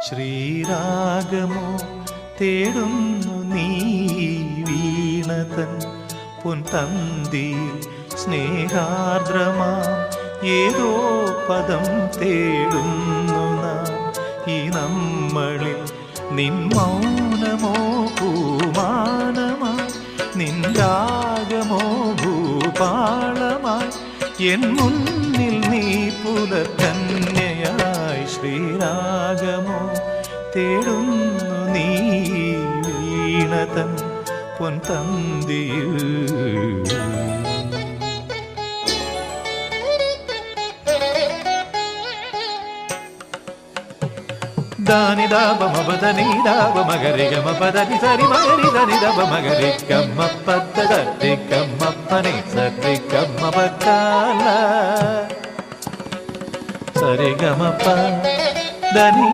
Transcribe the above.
ശ്രീരാഗമോ തേടുന്നു നീ വീണതൻ പൊൻതന്തിയിൽ സ്നേഹാർദ്രമാം ഏതോ പദം തേടുന്നു നാം ഈ നമ്മളിൽ. നിൻ മൗനമോ പൂമാനമായി, നിൻ രാഗമോ ഭൂപാളമായി, എൻ മുന്നിൽ നീ പുലകന്യയായി. ശ്രീരാഗമോ തേടുന്നു നീ വീണതൻ പൊൻതന്തിയിൽ. ದಾನಿ ದಾಬ ಮಬದನಿ ದಾಬ ಮಗರಿ ಗಮ ಪದನಿ ಸರಿ ಮಗರಿ ಧನಿ ದಬ ಮಗರಿ ಗಮ್ಮ ಪದ್ದ ದಿ ಗಮ್ಮಪ್ಪನಿ ಸರಿ ಗಮ್ಮ ಬಕ್ಕಾಲ ಸರಿ ಗಮಪ ಧನಿ.